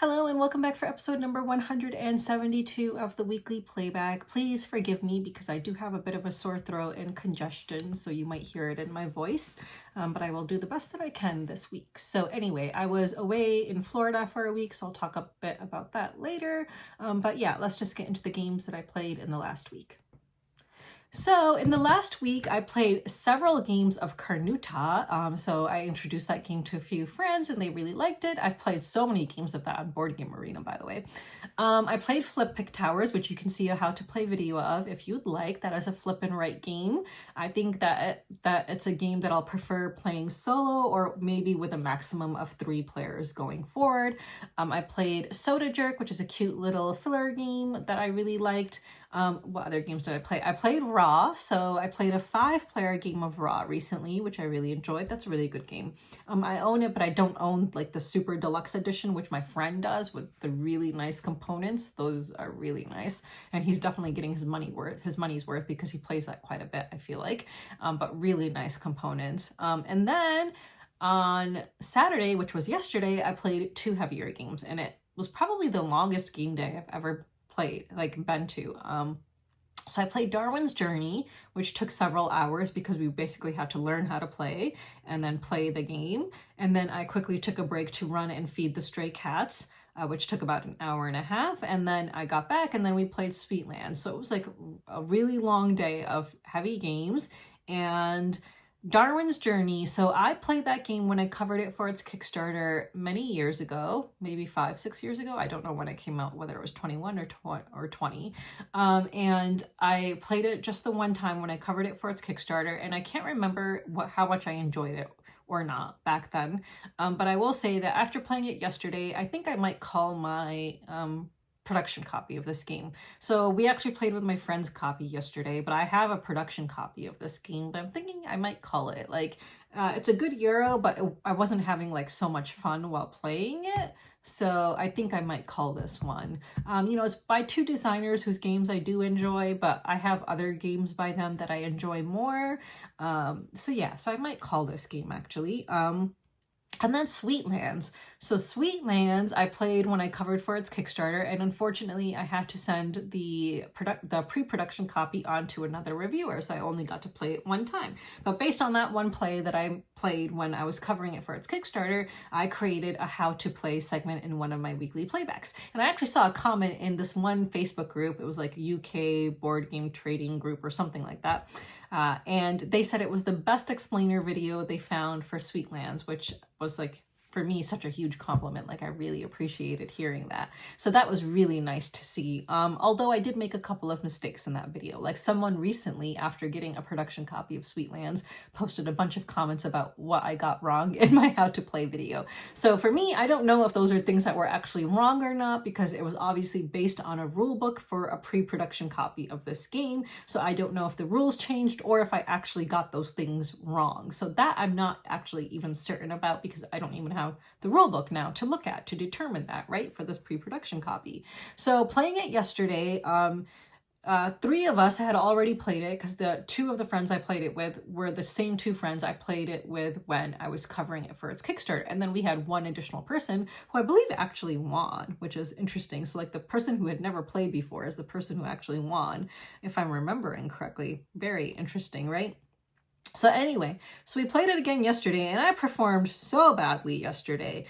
Hello and welcome back for episode number 172 of the weekly playback. Please forgive me because I do have a bit of a sore throat and congestion, so you might hear it in my voice, but I will do the best that I can this week. So anyway, I was away in Florida for a week, so I'll talk a bit about that later. But yeah, let's just get into the games that I played in the last week. So in the last week, I played several games of Carnuta. So I introduced that game to a few friends and they really liked it. I've played so many games of that on Board Game Arena, by the way. I played Flip Pick Towers, which you can see a how to play video of if you'd like. That is a flip and write game. I think that it's a game that I'll prefer playing solo or maybe with a maximum of 3 players going forward. I played Soda Jerk, which is a cute little filler game that I really liked. What other games did I play? I played Raw, so I played a 5-player game of Raw recently, which I really enjoyed. That's a really good game. I own it, but I don't own like the super deluxe edition, which my friend does with the really nice components. Those are really nice, and he's definitely getting his money's worth because he plays that quite a bit, I feel like. But really nice components. And then on Saturday, which was yesterday, I played 2 heavier games, and it was probably the longest game day I've ever been to. So I played Darwin's Journey, which took several hours because we basically had to learn how to play and then play the game. And then I quickly took a break to run and feed the stray cats, which took about an hour and a half. And then I got back and then we played Sweetland. So it was like a really long day of heavy games. And Darwin's Journey, so I played that game when I covered it for its Kickstarter many years ago, maybe 5-6 years ago. I don't know when it came out, whether it was 21 or 20. And I played it just the one time when I covered it for its Kickstarter, and I can't remember how much I enjoyed it or not back then. But I will say that after playing it yesterday, I think I might call my production copy of this game. So we actually played with my friend's copy yesterday, but I have a production copy of this game, but I'm thinking I might call it. It's a good Euro, but I wasn't having like so much fun while playing it. So I think I might call this one. It's by 2 designers whose games I do enjoy, but I have other games by them that I enjoy more. So I might call this game actually. And then Sweetlands. So Sweetlands I played when I covered for its Kickstarter, and unfortunately I had to send the pre-production copy on to another reviewer, so I only got to play it one time. But based on that one play that I played when I was covering it for its Kickstarter, I created a how to play segment in one of my weekly playbacks. And I actually saw a comment in this one Facebook group. It was like UK board game trading group or something like that. And they said it was the best explainer video they found for Sweetlands, which was like, for me, such a huge compliment. Like, I really appreciated hearing that. So that was really nice to see. Although I did make a couple of mistakes in that video. Like, someone recently, after getting a production copy of Sweetlands, posted a bunch of comments about what I got wrong in my how to play video. So for me, I don't know if those are things that were actually wrong or not, because it was obviously based on a rule book for a pre-production copy of this game. So I don't know if the rules changed or if I actually got those things wrong. So that I'm not actually even certain about, because I don't even have the rule book now to look at to determine that, right, for this pre-production copy. So playing it yesterday, 3 of us had already played it because the 2 of the friends I played it with were the same 2 friends I played it with when I was covering it for its Kickstarter. And then we had one additional person who I believe actually won, which is interesting. So like the person who had never played before is the person who actually won, if I'm remembering correctly. Very interesting, right? So anyway, so we played it again yesterday, and I performed so badly yesterday.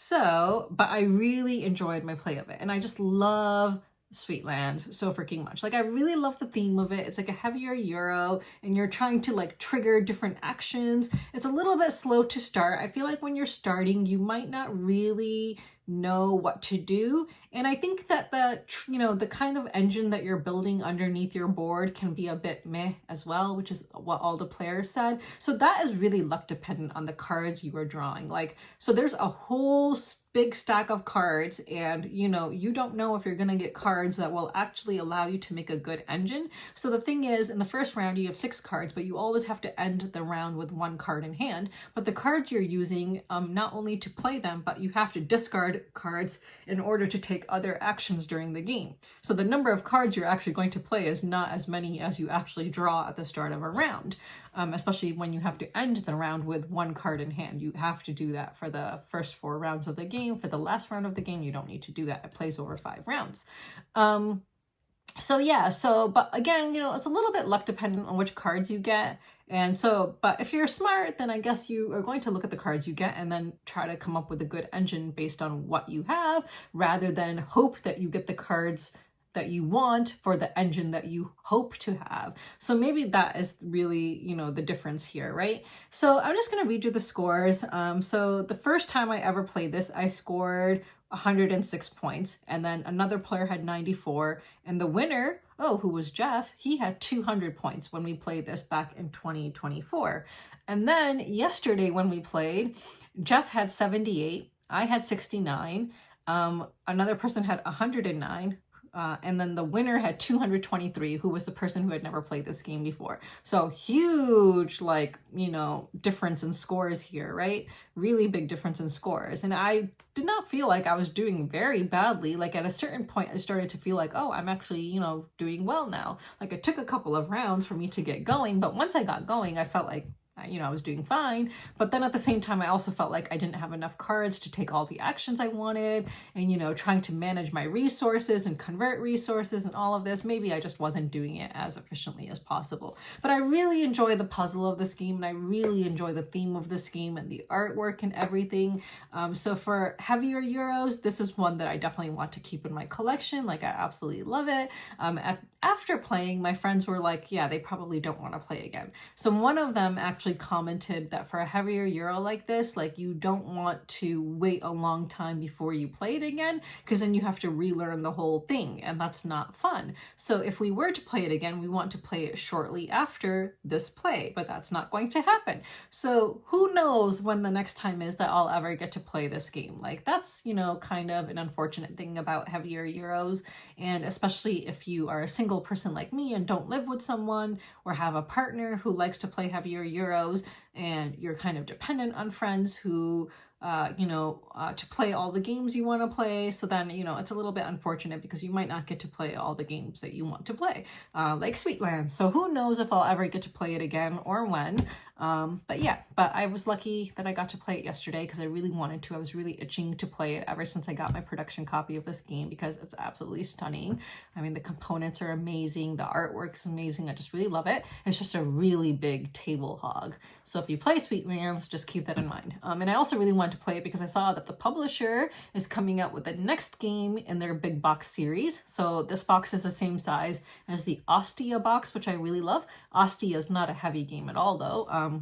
But I really enjoyed my play of it, and I just love Sweetlands so freaking much. Like, I really love the theme of it. It's like a heavier Euro, and you're trying to like trigger different actions. It's a little bit slow to start. I feel like when you're starting, you might not really know what to do. And I think that the kind of engine that you're building underneath your board can be a bit meh as well, which is what all the players said. So that is really luck dependent on the cards you are drawing. Like, so there's a whole big stack of cards, and you don't know if you're going to get cards that will actually allow you to make a good engine. So the thing is, in the first round you have 6 cards, but you always have to end the round with 1 card in hand. But the cards you're using, not only to play them, but you have to discard cards in order to take other actions during the game. So the number of cards you're actually going to play is not as many as you actually draw at the start of a round. Especially when you have to end the round with 1 card in hand. You have to do that for the first 4 rounds of the game. game. For the last round of the game, you don't need to do that. It plays over 5 rounds. So yeah, but again, it's a little bit luck dependent on which cards you get. And so, but if you're smart, then I guess you are going to look at the cards you get and then try to come up with a good engine based on what you have, rather than hope that you get the cards that you want for the engine that you hope to have. So maybe that is really, the difference here, right? So I'm just going to read you the scores. So the first time I ever played this, I scored 106 points, and then another player had 94, and the winner, who was Jeff, he had 200 points when we played this back in 2024. And then yesterday when we played, Jeff had 78, I had 69, another person had 109, and then the winner had 223, who was the person who had never played this game before. So huge, difference in scores here, right? Really big difference in scores. And I did not feel like I was doing very badly. Like at a certain point, I started to feel like, I'm actually, doing well now. Like it took a couple of rounds for me to get going, but once I got going, I felt like I was doing fine. But then at the same time, I also felt like I didn't have enough cards to take all the actions I wanted, and trying to manage my resources and convert resources and all of this. Maybe I just wasn't doing it as efficiently as possible. But I really enjoy the puzzle of this game, and I really enjoy the theme of this game and the artwork and everything. So for heavier Euros, this is one that I definitely want to keep in my collection. Like I absolutely love it. After playing, my friends were like, yeah, they probably don't want to play again. So one of them actually commented that for a heavier Euro like this, like you don't want to wait a long time before you play it again, because then you have to relearn the whole thing, and that's not fun. So if we were to play it again, we want to play it shortly after this play, but that's not going to happen. So who knows when the next time is that I'll ever get to play this game. Like that's, kind of an unfortunate thing about heavier Euros, and especially if you are a single person like me and don't live with someone or have a partner who likes to play heavier Euros, and you're kind of dependent on friends who to play all the games you want to play. So then, it's a little bit unfortunate because you might not get to play all the games that you want to play, like Sweetlands. So who knows if I'll ever get to play it again or when. But I was lucky that I got to play it yesterday because I really wanted to. I was really itching to play it ever since I got my production copy of this game because it's absolutely stunning. I mean, the components are amazing. The artwork's amazing. I just really love it. It's just a really big table hog. So if you play Sweetlands, just keep that in mind. And I also really wanted to play it because I saw that the publisher is coming out with the next game in their big box series. So this box is the same size as the Ostia box, which I really love. Ostia is not a heavy game at all, though.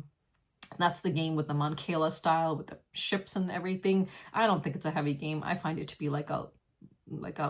That's the game with the Moncala style, with the ships and everything. I don't think it's a heavy game. I find it to be like a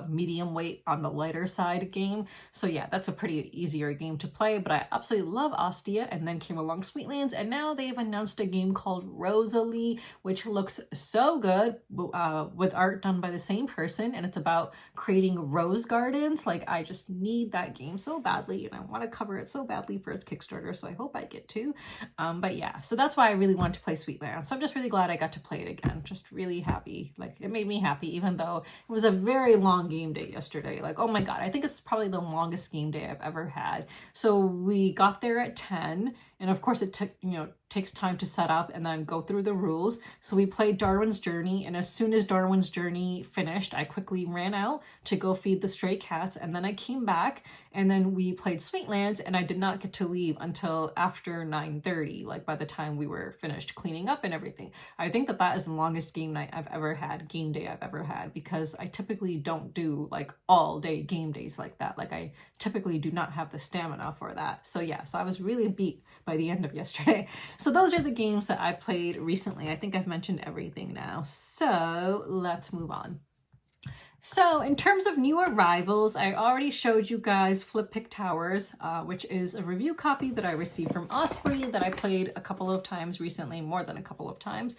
medium weight on the lighter side game. So yeah, that's a pretty easier game to play, but I absolutely love Ostia. And then came along Sweetlands, and now they've announced a game called Rosalie, which looks so good, with art done by the same person, and it's about creating rose gardens. Like I just need that game so badly, and I want to cover it so badly for its Kickstarter, so I hope I get to. But yeah, so that's why I really want to play Sweetlands. So I'm just really glad I got to play it again. Just really happy. Like it made me happy, even though it was a very long game day yesterday. Like, oh my God, I think it's probably the longest game day I've ever had. So we got there at 10, and of course it took, takes time to set up and then go through the rules. So we played Darwin's Journey, and as soon as Darwin's Journey finished, I quickly ran out to go feed the stray cats, and then I came back, and then we played Sweetlands, and I did not get to leave until after 9:30, like by the time we were finished cleaning up and everything. I think that is the longest game day I've ever had, because I typically don't do like all day game days like that. Like I typically do not have the stamina for that. So yeah, so I was really beat by the end of yesterday. So those are the games that I played recently. I think I've mentioned everything now. So let's move on. So in terms of new arrivals, I already showed you guys Flip Pick Towers, which is a review copy that I received from Osprey that I played a couple of times recently, more than a couple of times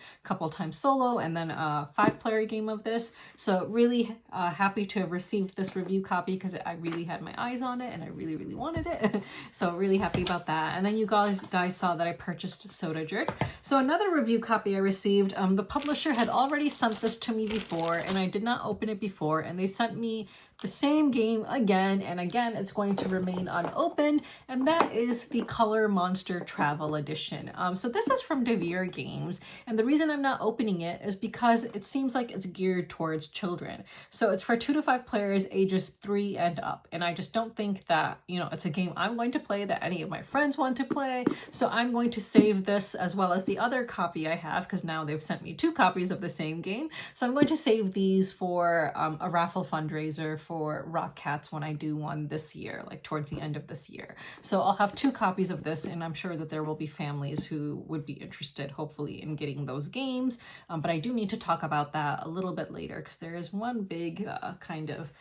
solo, and then a 5-player game of this. So really happy to have received this review copy because I really had my eyes on it and I really, really wanted it. So really happy about that. And then you guys saw that I purchased Soda Jerk. So another review copy I received, the publisher had already sent this to me before, and I did not open it before. And they sent me the same game again and again. It's going to remain unopened, and that is the Color Monster Travel Edition. So this is from Devere Games, and the reason I'm not opening it is because it seems like it's geared towards children. So it's for 2 to 5 players ages 3 and up, and I just don't think that, you know, it's a game I'm going to play, that any of my friends want to play. So I'm going to save this as well as the other copy I have, because now they've sent me 2 copies of the same game. So I'm going to save these for a raffle fundraiser for Rock Cats when I do one this year, like towards the end of this year. So I'll have 2 copies of this, and I'm sure that there will be families who would be interested, hopefully, in getting those games. But I do need to talk about that a little bit later, because there is one big kind of,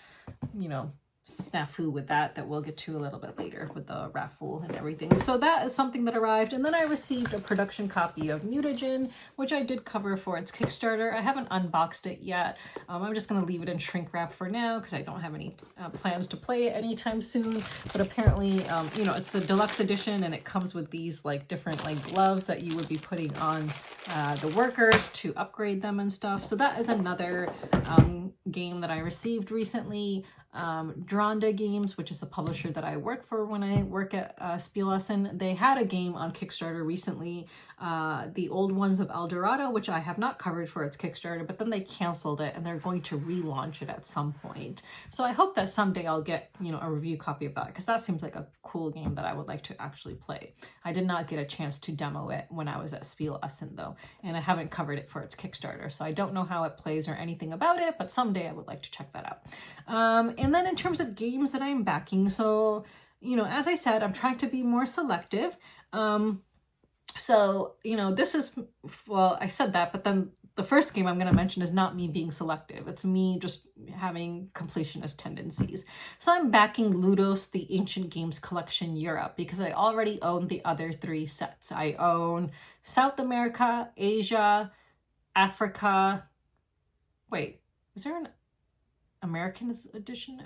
you know, snafu with that we'll get to a little bit later with the raffle and everything. So that is something that arrived. And then I received a production copy of Mutagen, which I did cover for its Kickstarter. I haven't unboxed it yet. I'm just going to leave it in shrink wrap for now because I don't have any plans to play it anytime soon. But apparently, you know, it's the deluxe edition, and it comes with these like different like gloves that you would be putting on the workers to upgrade them and stuff. So that is another game that I received recently. Dronda Games, which is the publisher that I work for when I work at Spielessen, they had a game on Kickstarter recently, The Old Ones of El Dorado, which I have not covered for its Kickstarter, but then they canceled it and they're going to relaunch it at some point. So I hope that someday I'll get, you know, a review copy of that, because that seems like a cool game that I would like to actually play. I did not get a chance to demo it when I was at Spielessen though, and I haven't covered it for its Kickstarter, so I don't know how it plays or anything about it, but someday I would like to check that out. And then in terms of games that I'm backing, so, you know, as I said, I'm trying to be more selective. So, you know, this is, well, I said that, but then the first game I'm going to mention is not me being selective. It's me just having completionist tendencies. So I'm backing Ludos, the Ancient Games Collection Europe, because I already own the other 3 sets. I own South America, Asia, Africa. Wait, is there an American edition?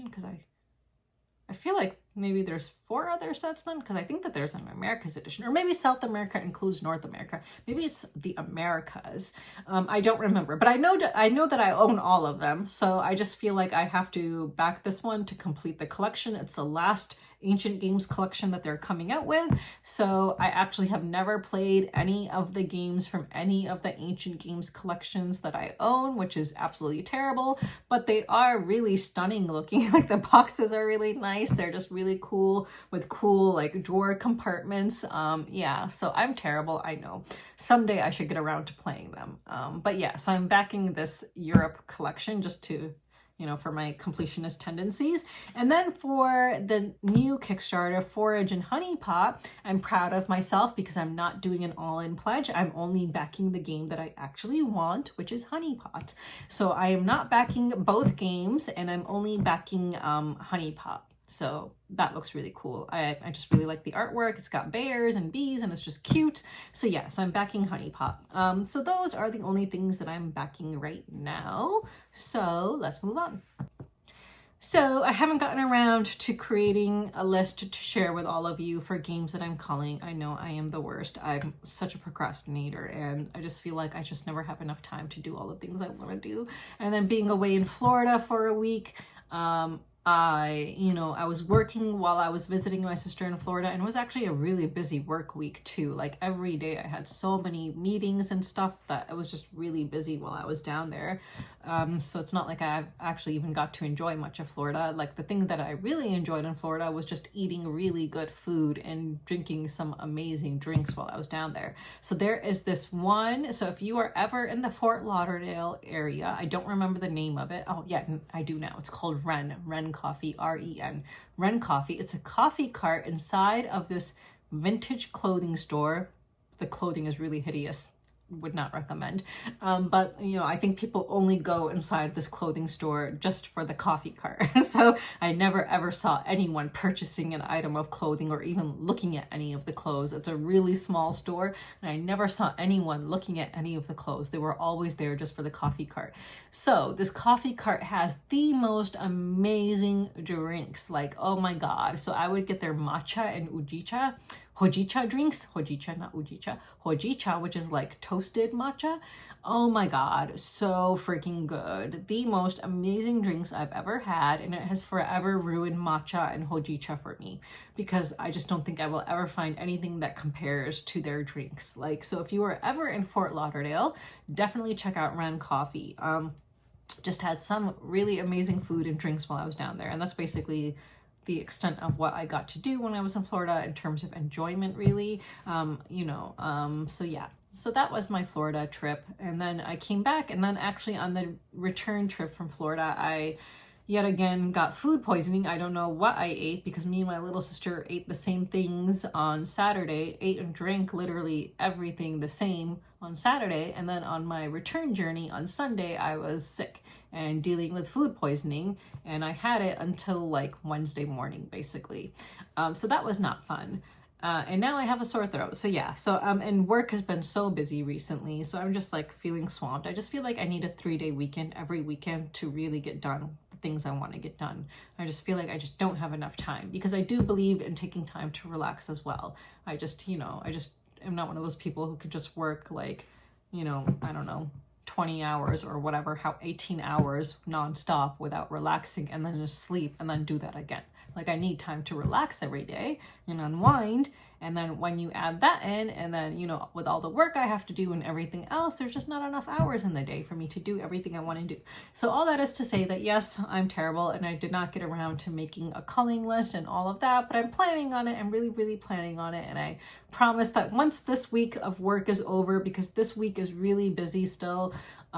Because I feel like maybe there's 4 other sets then, because I think that there's an America's edition, or maybe South America includes North America. Maybe it's the Americas. I don't remember, but I know that I own all of them. So I just feel like I have to back this one to complete the collection. It's the last Ancient Games collection that they're coming out with. So I actually have never played any of the games from any of the Ancient Games collections that I own, which is absolutely terrible, but they are really stunning looking. Like the boxes are really nice. They're just really cool with cool like drawer compartments. Yeah, so I'm terrible, I know. Someday I should get around to playing them. But yeah, so I'm backing this Europe collection just to, you know, for my completionist tendencies. And then for the new Kickstarter, Forage and Honey Pot, I'm proud of myself because I'm not doing an all-in pledge. I'm only backing the game that I actually want, which is Honey Pot. So I am not backing both games, and I'm only backing Honey Pot. So that looks really cool. I just really like the artwork. It's got bears and bees and it's just cute. So yeah, so I'm backing Honey Pot. So those are the only things that I'm backing right now. So let's move on. So I haven't gotten around to creating a list to share with all of you for games that I'm calling. I know I am the worst. I'm such a procrastinator, and I just feel like I just never have enough time to do all the things I want to do. And then being away in Florida for a week, I was working while I was visiting my sister in Florida, and it was actually a really busy work week too. Like every day I had so many meetings and stuff that it was just really busy while I was down there. So it's not like I actually even got to enjoy much of Florida. Like the thing that I really enjoyed in Florida was just eating really good food and drinking some amazing drinks while I was down there. So there is this one. So if you are ever in the Fort Lauderdale area, I don't remember the name of it. Oh yeah, I do now. It's called Ren Coffee, R-E-N, Ren Coffee. It's a coffee cart inside of this vintage clothing store. The clothing is really hideous. Would not recommend. But you know, I think people only go inside this clothing store just for the coffee cart. So I never ever saw anyone purchasing an item of clothing or even looking at any of the clothes. It's a really small store, and I never saw anyone looking at any of the clothes. They were always there just for the coffee cart. So this coffee cart has the most amazing drinks, like, oh my god. So I would get their matcha and ujicha, hojicha drinks, hojicha, not ujicha, hojicha, which is like toasted matcha. Oh my God, so freaking good. The most amazing drinks I've ever had, and it has forever ruined matcha and hojicha for me because I just don't think I will ever find anything that compares to their drinks. Like, so if you are ever in Fort Lauderdale, definitely check out Rant Coffee. Just had some really amazing food and drinks while I was down there, and that's basically the extent of what I got to do when I was in Florida in terms of enjoyment, really. So yeah. So that was my Florida trip. And then I came back, and then actually on the return trip from Florida, I yet again got food poisoning. I don't know what I ate because me and my little sister ate the same things on Saturday, ate and drank literally everything the same on Saturday. And then on my return journey on Sunday, I was sick and dealing with food poisoning, and I had it until like Wednesday morning, basically. So that was not fun. And now I have a sore throat. So yeah, and work has been so busy recently. So I'm just like feeling swamped. I just feel like I need a 3-day weekend every weekend to really get done the things I want to get done. I just feel like I just don't have enough time because I do believe in taking time to relax as well. I just am not one of those people who could just work like, I don't know, 20 hours or whatever, 18 hours nonstop without relaxing and then just sleep and then do that again. Like, I need time to relax every day and unwind. And then when you add that in, and then, with all the work I have to do and everything else, there's just not enough hours in the day for me to do everything I want to do. So all that is to say that, yes, I'm terrible and I did not get around to making a culling list and all of that, but I'm planning on it. I'm really, really planning on it. And I promise that once this week of work is over, because this week is really busy still,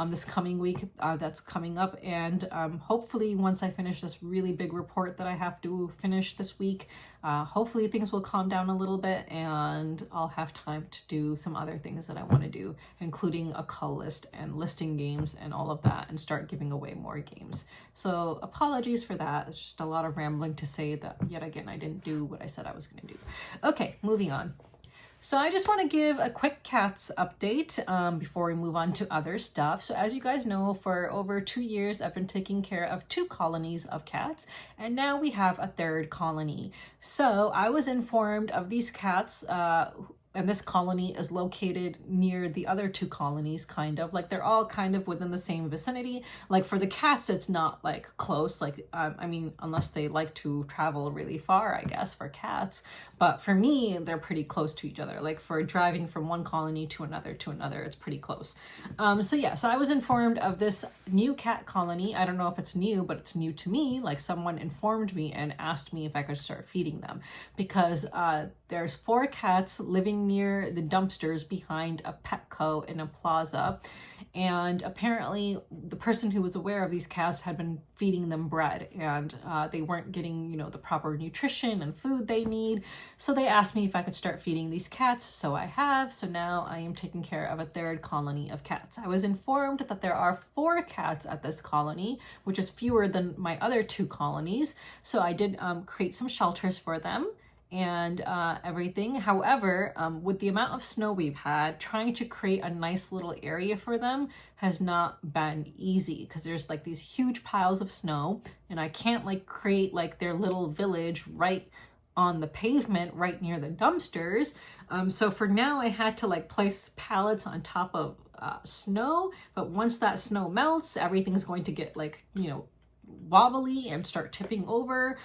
this coming week that's coming up, and hopefully once I finish this really big report that I have to finish this week, hopefully things will calm down a little bit and I'll have time to do some other things that I want to do, including a cull list and listing games and all of that, and start giving away more games. So apologies for that. It's just a lot of rambling to say that yet again I didn't do what I said I was going to do. Okay, moving on. So I just want to give a quick cats update before we move on to other stuff. So as you guys know, for over 2 years, I've been taking care of 2 colonies of cats, and now we have a 3rd colony. So I was informed of these cats, and this colony is located near the other 2 colonies, kind of. Like, they're all kind of within the same vicinity. Like, for the cats, it's not, like, close. Like, unless they like to travel really far, I guess, for cats. But for me, they're pretty close to each other. Like, for driving from one colony to another, it's pretty close. So I was informed of this new cat colony. I don't know if it's new, but it's new to me. Like, someone informed me and asked me if I could start feeding them. Because there's 4 cats living near the dumpsters behind a Petco in a plaza, and apparently the person who was aware of these cats had been feeding them bread, and they weren't getting the proper nutrition and food they need. So they asked me if I could start feeding these cats, so I have. So now I am taking care of a 3rd colony of cats. I was informed that there are 4 cats at this colony, which is fewer than my other 2 colonies. So I did create some shelters for them and everything. However, with the amount of snow we've had, trying to create a nice little area for them has not been easy, because there's like these huge piles of snow, and I can't like create like their little village right on the pavement right near the dumpsters. So for now, I had to like place pallets on top of snow, but once that snow melts, everything's going to get like, wobbly and start tipping over.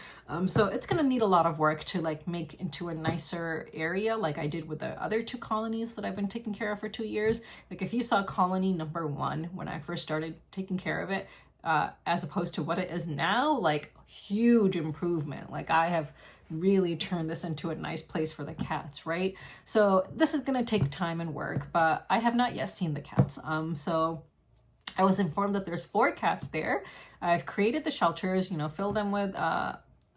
So it's gonna need a lot of work to like make into a nicer area, like I did with the other 2 colonies that I've been taking care of for 2 years. Like, if you saw colony number 1 when I first started taking care of it, as opposed to what it is now, like, huge improvement. Like, I have really turned this into a nice place for the cats, right? So this is gonna take time and work, but I have not yet seen the cats. So I was informed that there's 4 cats there. I've created the shelters, fill them with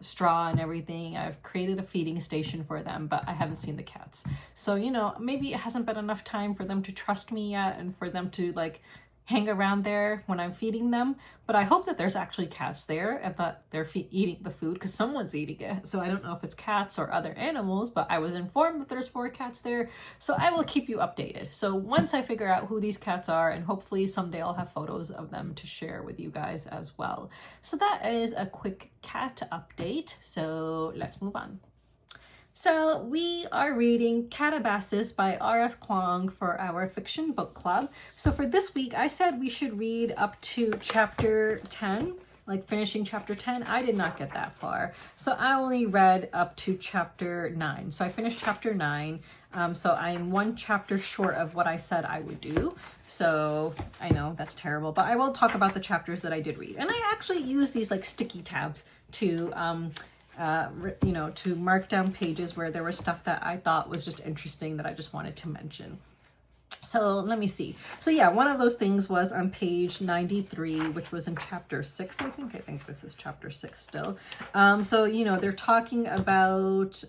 straw and everything. I've created a feeding station for them, but I haven't seen the cats. So, maybe it hasn't been enough time for them to trust me yet and for them to like hang around there when I'm feeding them. But I hope that there's actually cats there and that they're eating the food, because someone's eating it. So I don't know if it's cats or other animals, but I was informed that there's 4 cats there. So I will keep you updated. So once I figure out who these cats are, and hopefully someday I'll have photos of them to share with you guys as well. So that is a quick cat update. So let's move on. So we are reading Katabasis by R.F. Kuang for our fiction book club. So for this week, I said we should read up to chapter 10, like finishing chapter 10. I did not get that far. So I only read up to chapter 9. So I finished chapter 9. So I'm one chapter short of what I said I would do. So I know that's terrible, but I will talk about the chapters that I did read. And I actually use these like sticky tabs to to mark down pages where there was stuff that I thought was just interesting that I just wanted to mention. So let me see. So yeah, one of those things was on page 93, which was in chapter 6, I think. I think this is chapter 6 still. So, they're talking about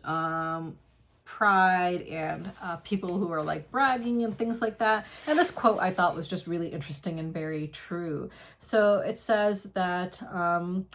pride and people who are like bragging and things like that. And this quote I thought was just really interesting and very true. So it says that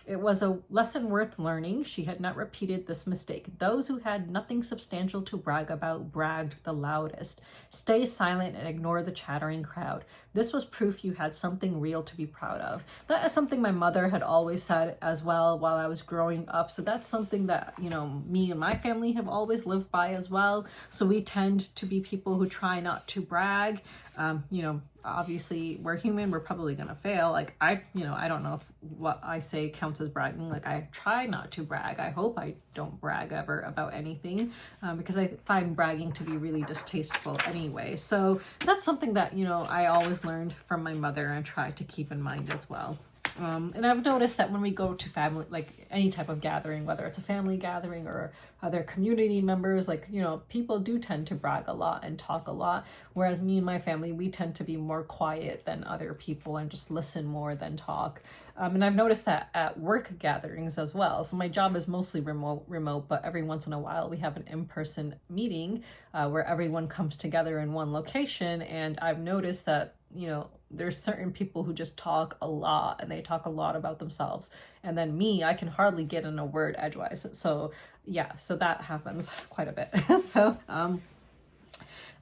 it was a lesson worth learning. She had not repeated this mistake. Those who had nothing substantial to brag about bragged the loudest. Stay silent and ignore the chattering crowd. This was proof you had something real to be proud of. That is something my mother had always said as well while I was growing up. So that's something that, me and my family have always lived by as well. So we tend to be people who try not to brag. Obviously we're human, we're probably going to fail. Like I don't know if what I say counts as bragging. Like I try not to brag. I hope I don't brag ever about anything because I find bragging to be really distasteful anyway. So that's something that, I always learned from my mother and try to keep in mind as well. And I've noticed that when we go to family, like any type of gathering, whether it's a family gathering or other community members, like, people do tend to brag a lot and talk a lot. Whereas me and my family, we tend to be more quiet than other people and just listen more than talk. And I've noticed that at work gatherings as well. So my job is mostly remote, but every once in a while we have an in-person meeting where everyone comes together in one location. And I've noticed that, there's certain people who just talk a lot and they talk a lot about themselves. And then me, I can hardly get in a word edgewise. So yeah, so that happens quite a bit. So,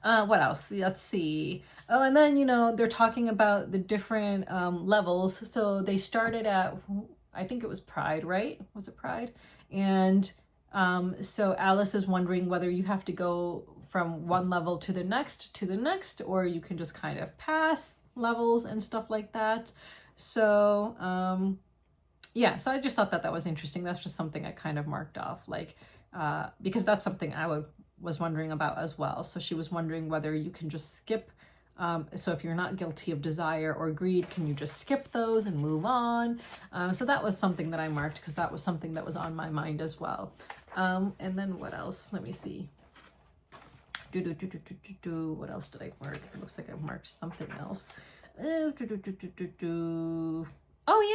what else? Let's see. Oh, and then, they're talking about the different levels. So they started at, I think it was Pride, right? Was it Pride? And so Alice is wondering whether you have to go from one level to the next, or you can just kind of pass levels and stuff like that. So yeah, so I just thought that was interesting. That's just something I kind of marked off, like because that's something I was wondering about as well. So she was wondering whether you can just skip, so if you're not guilty of desire or greed, can you just skip those and move on? So that was something that I marked because that was something that was on my mind as well. And then what else? Let me see. What else did I mark? It looks like I marked something else. Oh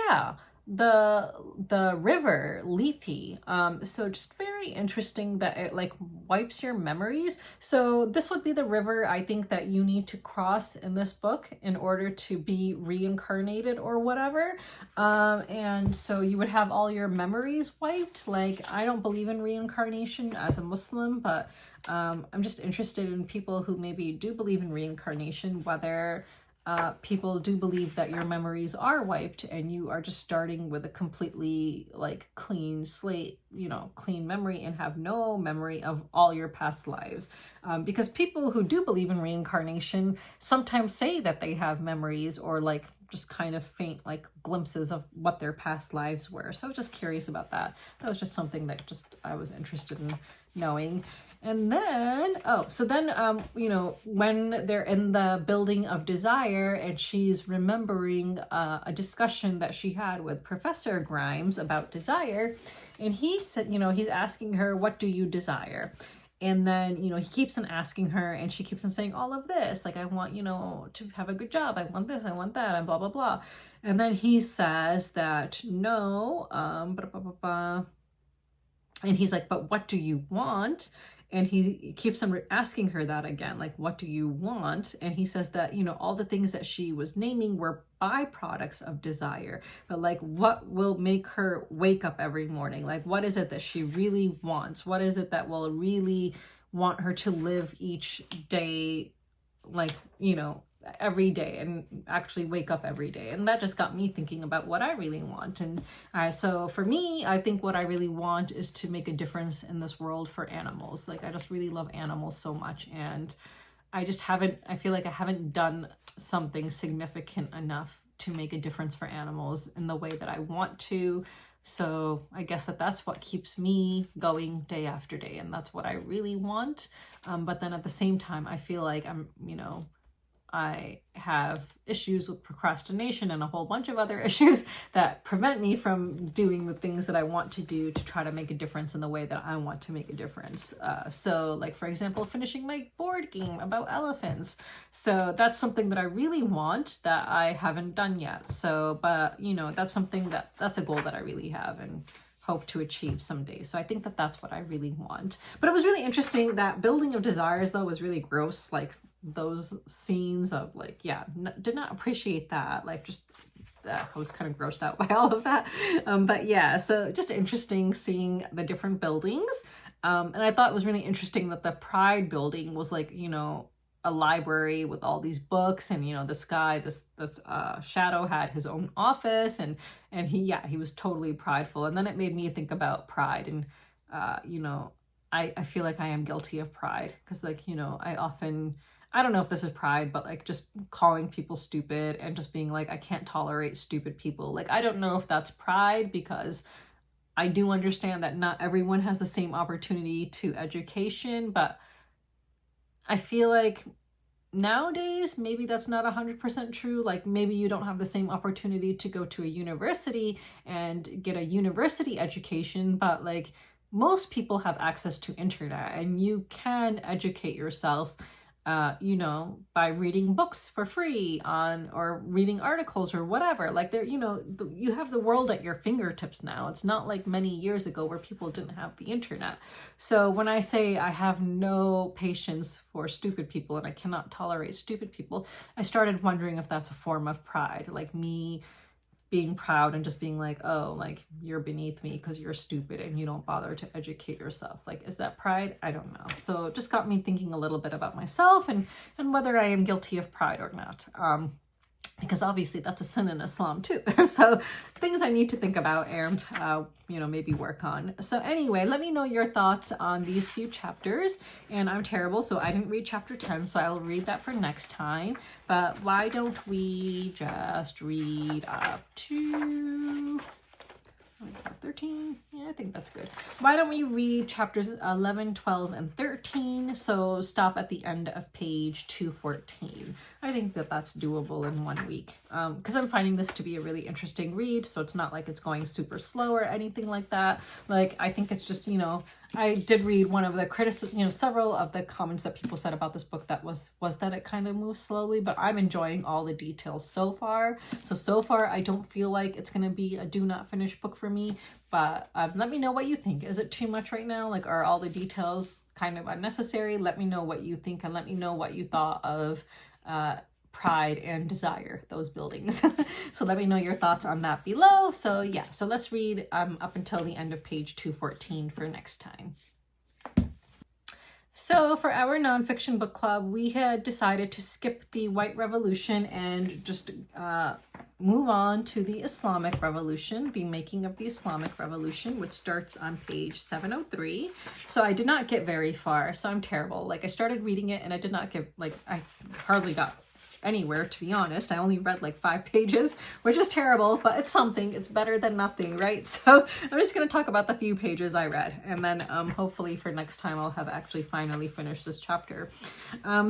yeah, the river Lethe. So just very interesting that it like wipes your memories. So this would be the river I think that you need to cross in this book in order to be reincarnated or whatever. And so you would have all your memories wiped. Like I don't believe in reincarnation as a Muslim, but I'm just interested in people who maybe do believe in reincarnation, whether people do believe that your memories are wiped and you are just starting with a completely like clean slate, clean memory and have no memory of all your past lives. Because people who do believe in reincarnation sometimes say that they have memories or like just kind of faint like glimpses of what their past lives were. So I was just curious about that. That was just something that just I was interested in knowing. And then, when they're in the building of desire and she's remembering a discussion that she had with Professor Grimes about desire, and he said, he's asking her, what do you desire? And then, he keeps on asking her and she keeps on saying all of this, like, I want, to have a good job. I want this, I want that, and blah, blah, blah. And then he says that, no, and he's like, but what do you want? And he keeps on asking her that again, like, what do you want? And he says that, all the things that she was naming were byproducts of desire. But like, what will make her wake up every morning? Like, what is it that she really wants? What is it that will really want her to live each day, like, every day and actually wake up every day. And that just got me thinking about what I really want. And so for me, I think what I really want is to make a difference in this world for animals. Like, I just really love animals so much. And I feel like I haven't done something significant enough to make a difference for animals in the way that I want to. So I guess that's what keeps me going day after day. And that's what I really want. But then at the same time, I feel like I have issues with procrastination and a whole bunch of other issues that prevent me from doing the things that I want to do to try to make a difference in the way that I want to make a difference. So like, for example, finishing my board game about elephants. So that's something that I really want that I haven't done yet. So, but that's that's a goal that I really have and hope to achieve someday. So I think that's what I really want. But it was really interesting that Building of Desires, though, was really gross. Like, those scenes of like, did not appreciate that. Like, just I was kind of grossed out by all of that. But yeah, so just interesting seeing the different buildings. And I thought it was really interesting that the Pride building was like, a library with all these books, and this guy, this Shadow, had his own office, and he was totally prideful. And then it made me think about pride, and I feel like I am guilty of pride, because I don't know if this is pride, but like just calling people stupid and just being like, I can't tolerate stupid people. Like, I don't know if that's pride, because I do understand that not everyone has the same opportunity to education, but I feel like nowadays, maybe that's not 100% true. Like, maybe you don't have the same opportunity to go to a university and get a university education, but like most people have access to internet, and you can educate yourself by reading books for free or reading articles or whatever. Like, you have the world at your fingertips now. It's not like many years ago where people didn't have the internet. So when I say I have no patience for stupid people and I cannot tolerate stupid people, I started wondering if that's a form of pride, like me being proud and just being like, oh, like, you're beneath me because you're stupid and you don't bother to educate yourself. Like, is that pride? I don't know. So it just got me thinking a little bit about myself and whether I am guilty of pride or not. Because obviously that's a sin in Islam too. So things I need to think about and, maybe work on. So anyway, let me know your thoughts on these few chapters. And I'm terrible, so I didn't read chapter 10, so I'll read that for next time. But why don't we just read up to 13? Yeah, I think that's good. Why don't we read chapters 11, 12, and 13? So stop at the end of page 214. I think that's doable in 1 week. Because I'm finding this to be a really interesting read, so it's not like it's going super slow or anything like that. Like, I think it's just, I did read one of the several of the comments that people said about this book that was that it kind of moves slowly, but I'm enjoying all the details so far. So far, I don't feel like it's going to be a do not finish book for me, but let me know what you think. Is it too much right now? Like, are all the details kind of unnecessary? Let me know what you think, and let me know what you thought of Pride and Desire, those buildings. So let me know your thoughts on that below. So yeah, so let's read up until the end of page 214 for next time. So for our nonfiction book club, we had decided to skip the White Revolution and just move on to the Islamic Revolution, the making of the Islamic Revolution, which starts on page 703. So I did not get very far, so I'm terrible. Like, I started reading it and I did not get, I hardly got anywhere, to be honest. I only read like 5 pages, which is terrible, but it's something. It's better than nothing, right? So I'm just going to talk about the few pages I read, and then hopefully for next time I'll have actually finally finished this chapter.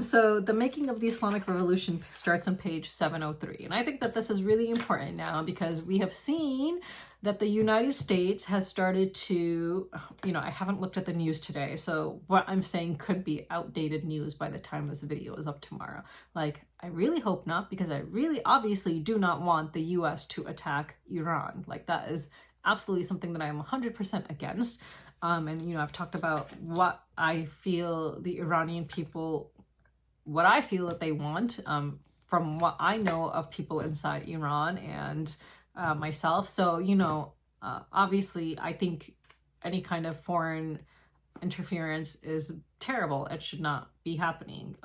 So the making of the Islamic Revolution starts on page 703, and I think that this is really important now because we have seen that the United States has started to, I haven't looked at the news today, so what I'm saying could be outdated news by the time this video is up tomorrow. Like, I really hope not, because I really obviously do not want the US to attack Iran. Like, that is absolutely something that I am 100% against. And, I've talked about what I feel the Iranian people, what I feel that they want, from what I know of people inside Iran and myself. So, obviously, I think any kind of foreign interference is terrible. It should not be happening.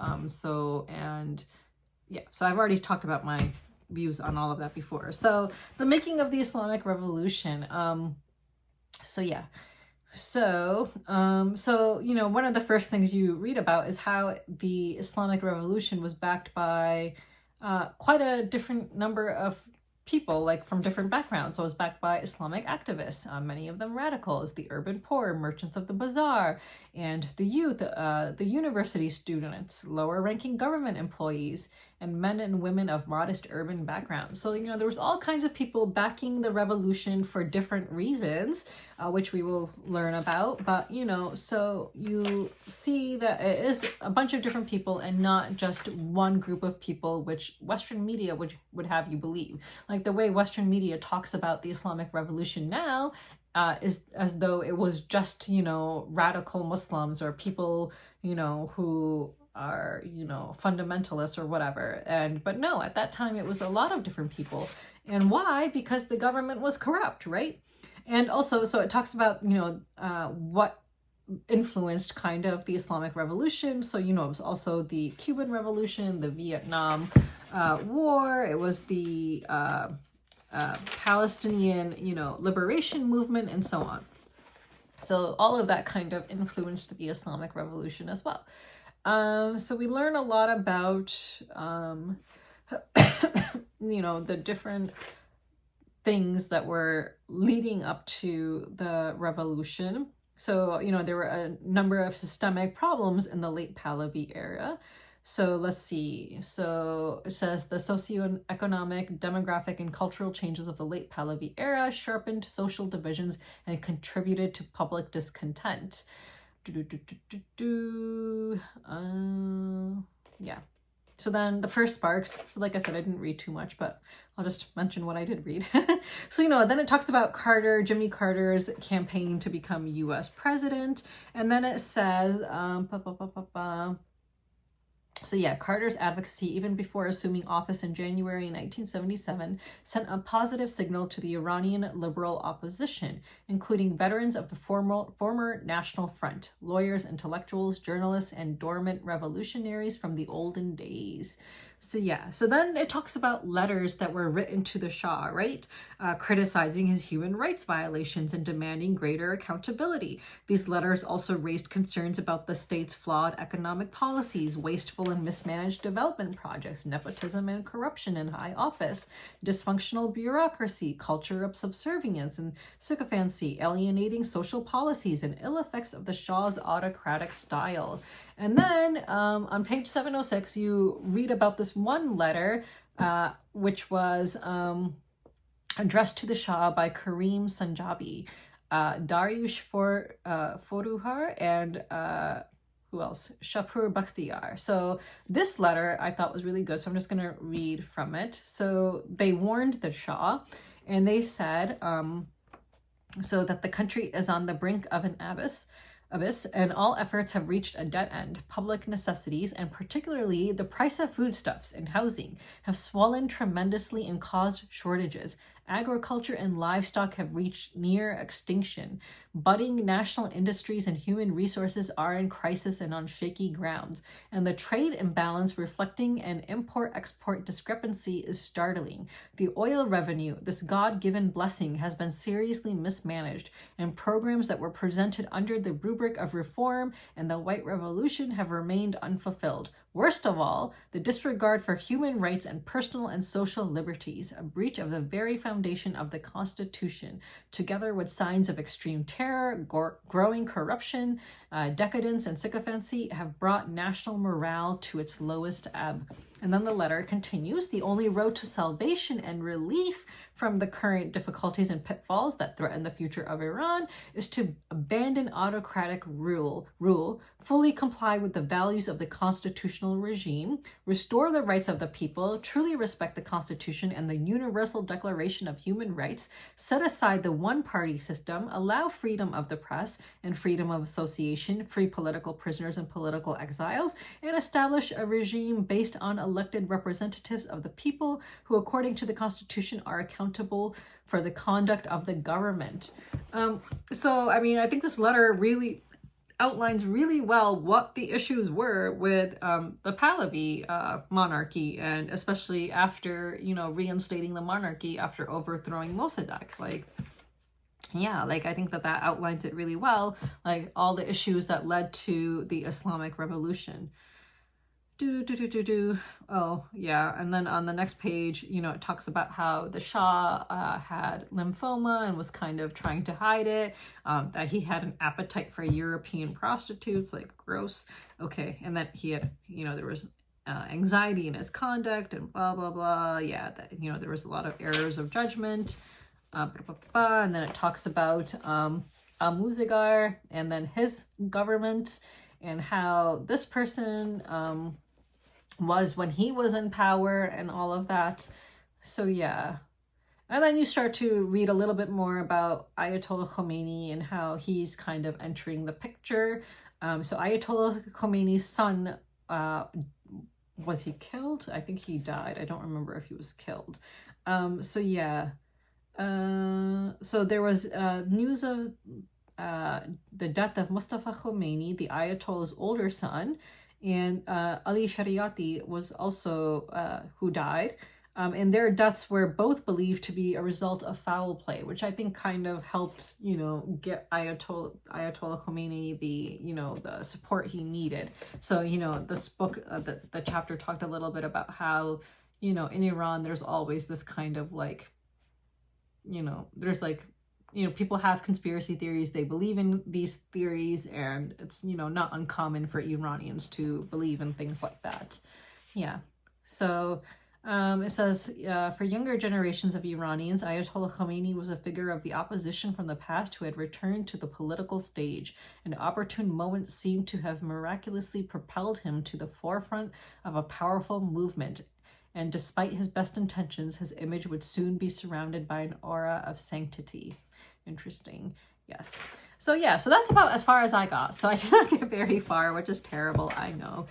yeah, so I've already talked about my views on all of that before. So the making of the Islamic Revolution. So yeah. So, you know, one of the first things you read about is how the Islamic Revolution was backed by quite a different number of people, like from different backgrounds. So it was backed by Islamic activists, many of them radicals, the urban poor, merchants of the bazaar, and the youth, the university students, lower ranking government employees, and men and women of modest urban backgrounds. So, you know, there was all kinds of people backing the revolution for different reasons, which we will learn about. But, you know, so you see that it is a bunch of different people and not just one group of people, which Western media would have you believe. Like the way Western media talks about the Islamic Revolution now is as though it was just, you know, radical Muslims or people, you know, who are, you know, fundamentalists or whatever. But no, at that time it was a lot of different people. And why? Because the government was corrupt, right? And also, so it talks about, you know, what influenced kind of the Islamic Revolution. So, you know, it was also the Cuban Revolution, the Vietnam War, it was the Palestinian, you know, liberation movement, and so on. So all of that kind of influenced the Islamic Revolution as well. So we learn a lot about, you know, the different things that were leading up to the revolution. So, you know, there were a number of systemic problems in the late Pahlavi era. So let's see. So it says the socioeconomic, demographic, and cultural changes of the late Pahlavi era sharpened social divisions and contributed to public discontent. Yeah. So then the first sparks, so like I said, I didn't read too much, but I'll just mention what I did read. So, you know, then it talks about Jimmy Carter's campaign to become US president. And then it says, so yeah, Carter's advocacy, even before assuming office in January 1977, sent a positive signal to the Iranian liberal opposition, including veterans of the former National Front, lawyers, intellectuals, journalists, and dormant revolutionaries from the olden days. So yeah, so then it talks about letters that were written to the Shah, right? Criticizing his human rights violations and demanding greater accountability. These letters also raised concerns about the state's flawed economic policies, wasteful and mismanaged development projects, nepotism and corruption in high office, dysfunctional bureaucracy, culture of subservience and sycophancy, alienating social policies, and ill effects of the Shah's autocratic style. And then on page 706, you read about this one letter, which was addressed to the Shah by Karim Sanjabi, Dariush Foruhar, and who else? Shapur Bakhtiar. So this letter I thought was really good, so I'm just going to read from it. So they warned the Shah, and they said, so that the country is on the brink of an abyss, and all efforts have reached a dead end. Public necessities, and particularly the price of foodstuffs and housing, have swollen tremendously and caused shortages. Agriculture and livestock have reached near extinction. Budding national industries and human resources are in crisis and on shaky grounds, and the trade imbalance reflecting an import-export discrepancy is startling. The oil revenue, this God-given blessing, has been seriously mismanaged, and programs that were presented under the rubric of reform and the White Revolution have remained unfulfilled. Worst of all, the disregard for human rights and personal and social liberties, a breach of the very foundation of the Constitution, together with signs of extreme terror, growing corruption, decadence, and sycophancy, have brought national morale to its lowest ebb. And then the letter continues, the only road to salvation and relief from the current difficulties and pitfalls that threaten the future of Iran is to abandon autocratic rule, fully comply with the values of the constitutional regime, restore the rights of the people, truly respect the Constitution and the Universal Declaration of Human Rights, set aside the one-party system, allow freedom of the press and freedom of association, free political prisoners and political exiles, and establish a regime based on elected representatives of the people who, according to the Constitution, are accountable for the conduct of the government. So, I mean, I think this letter really outlines really well what the issues were with the Pahlavi monarchy, and especially after, you know, reinstating the monarchy after overthrowing Mossadegh. Like, yeah, like I think that that outlines it really well, like all the issues that led to the Islamic Revolution. Oh, yeah. And then on the next page, you know, it talks about how the Shah had lymphoma and was kind of trying to hide it, that he had an appetite for European prostitutes, like gross. Okay. And that he had, you know, there was anxiety in his conduct and blah, blah, blah. Yeah, that, you know, there was a lot of errors of judgment. And then it talks about Al-Muzagar and then his government and how this person was when he was in power and all of that. So yeah. And then you start to read a little bit more about Ayatollah Khomeini and how he's kind of entering the picture. So Ayatollah Khomeini's son, was he killed? I think he died. I don't remember if he was killed. So yeah. So there was news of the death of Mustafa Khomeini, the Ayatollah's older son, and Ali Shariati was also who died. And their deaths were both believed to be a result of foul play, which I think kind of helped, you know, get Ayatollah Khomeini the, you know, the support he needed. So, you know, this book, the chapter talked a little bit about how, you know, in Iran, there's always this kind of like, you know, there's like, you know, people have conspiracy theories, they believe in these theories, and it's, you know, not uncommon for Iranians to believe in things like that. Yeah. So it says, for younger generations of Iranians, Ayatollah Khomeini was a figure of the opposition from the past who had returned to the political stage. An opportune moment seemed to have miraculously propelled him to the forefront of a powerful movement. And despite his best intentions, his image would soon be surrounded by an aura of sanctity. Interesting. Yes. So yeah, so that's about as far as I got. So I didn't get very far, which is terrible, I know.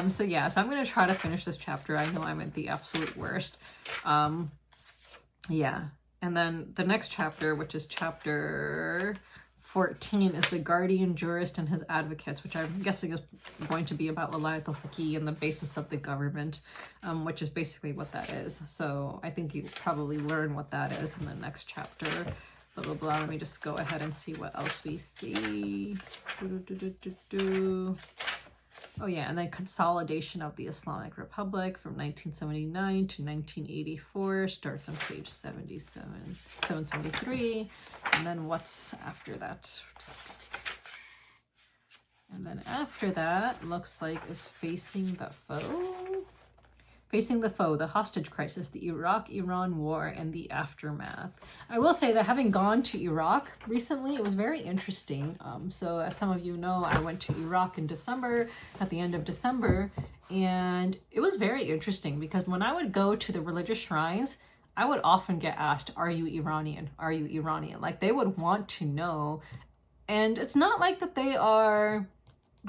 So yeah, so I'm going to try to finish this chapter. I know I'm at the absolute worst. Yeah. And then the next chapter, which is chapter 14, is the guardian jurist and his advocates, which I'm guessing is going to be about Walayat al-Faqih and the basis of the government, which is basically what that is. So I think you probably learn what that is in the next chapter. Blah, blah, blah. Let me just go ahead and see what else we see. Oh yeah, and then consolidation of the Islamic Republic from 1979 to 1984 starts on page 773. And then what's after that? And then after that, looks like is facing the foe. Facing the foe, the hostage crisis, the Iraq-Iran war, and the aftermath. I will say that having gone to Iraq recently, it was very interesting. So as some of you know, I went to Iraq in December, at the end of December, and it was very interesting because when I would go to the religious shrines, I would often get asked, are you Iranian? Are you Iranian? Like they would want to know. And it's not like that they are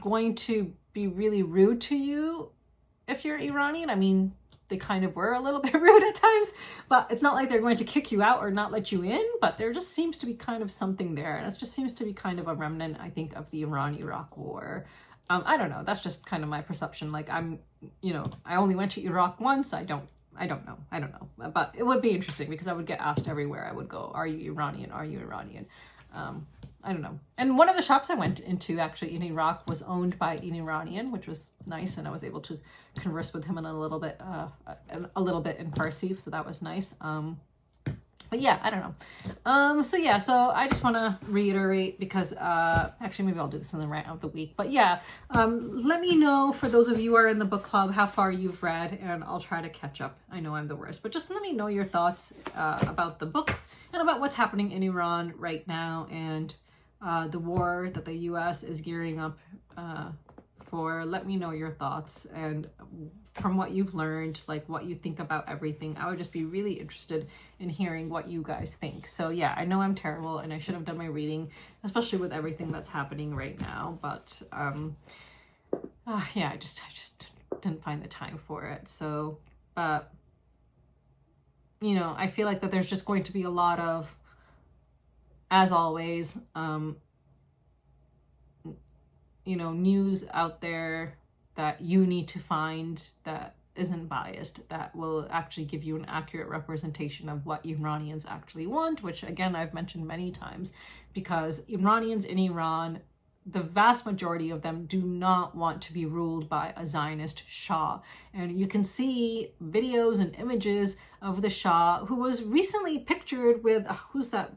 going to be really rude to you if you're Iranian. I mean, they kind of were a little bit rude at times, but it's not like they're going to kick you out or not let you in, but there just seems to be kind of something there. And it just seems to be kind of a remnant, I think, of the Iran-Iraq war. I don't know. That's just kind of my perception. Like I'm, you know, I only went to Iraq once. I don't know. But it would be interesting because I would get asked everywhere I would go, are you Iranian? Are you Iranian? I don't know. And one of the shops I went into actually in Iraq was owned by an Iranian, which was nice. And I was able to converse with him in a little bit in Farsi. So that was nice. But yeah, I don't know. So yeah, so I just want to reiterate because, actually maybe I'll do this in the rant of the week, but yeah, let me know for those of you who are in the book club, how far you've read, and I'll try to catch up. I know I'm the worst, but just let me know your thoughts, about the books and about what's happening in Iran right now and, the war that the US is gearing up, for. Let me know your thoughts and from what you've learned, like what you think about everything. I would just be really interested in hearing what you guys think. So yeah, I know I'm terrible and I should have done my reading, especially with everything that's happening right now. But yeah, I just didn't find the time for it. So, but you know, I feel like that there's just going to be a lot of, as always, news out there that you need to find that isn't biased, that will actually give you an accurate representation of what Iranians actually want, which again, I've mentioned many times, because Iranians in Iran, the vast majority of them do not want to be ruled by a Zionist Shah. And you can see videos and images of the Shah, who was recently pictured with, who's that?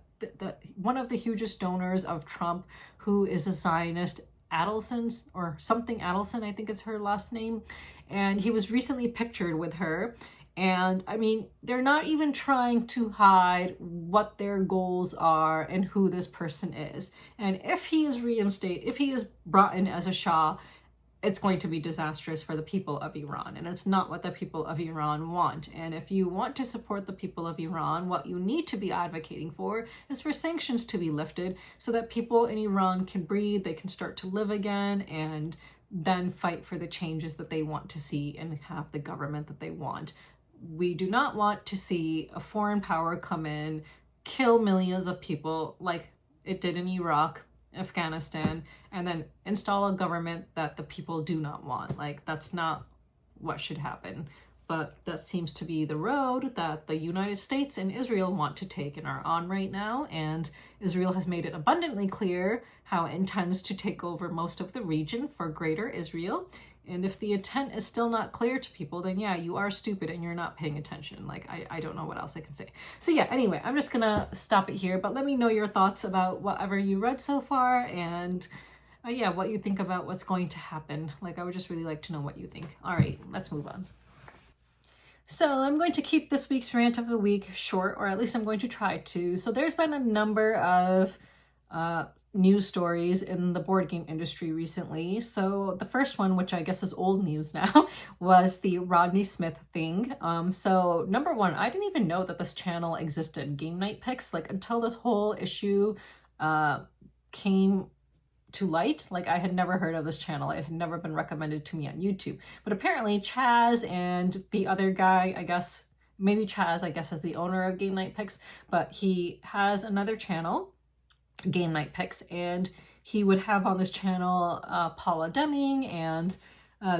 One of the hugest donors of Trump, who is a Zionist, Adelson's or something Adelson, I think is her last name. And he was recently pictured with her. And I mean, they're not even trying to hide what their goals are and who this person is. And if he is reinstated, if he is brought in as a Shah, it's going to be disastrous for the people of Iran. And it's not what the people of Iran want. And if you want to support the people of Iran, what you need to be advocating for is for sanctions to be lifted so that people in Iran can breathe, they can start to live again, and then fight for the changes that they want to see and have the government that they want. We do not want to see a foreign power come in, kill millions of people like it did in Iraq, Afghanistan, and then install a government that the people do not want. Like, that's not what should happen. But that seems to be the road that the United States and Israel want to take and are on right now. And Israel has made it abundantly clear how it intends to take over most of the region for Greater Israel. And if the intent is still not clear to people, then yeah, you are stupid and you're not paying attention. Like, I don't know what else I can say. So yeah, anyway, I'm just gonna stop it here, but let me know your thoughts about whatever you read so far, and yeah, what you think about what's going to happen. Like, I would just really like to know what you think. All right, let's move on. So I'm going to keep this week's rant of the week short, or at least I'm going to try to. So there's been a number of news stories in the board game industry recently. So the first one, which I guess is old news now, was the Rodney Smith thing. So number one, I didn't even know that this channel existed, Game Night Picks, like until this whole issue came to light. Like, I had never heard of this channel. It had never been recommended to me on YouTube. But apparently Chaz and the other guy, I guess, maybe Chaz, I guess, is the owner of Game Night Picks, but he has another channel, Game Night Picks, and he would have on this channel Paula Deming and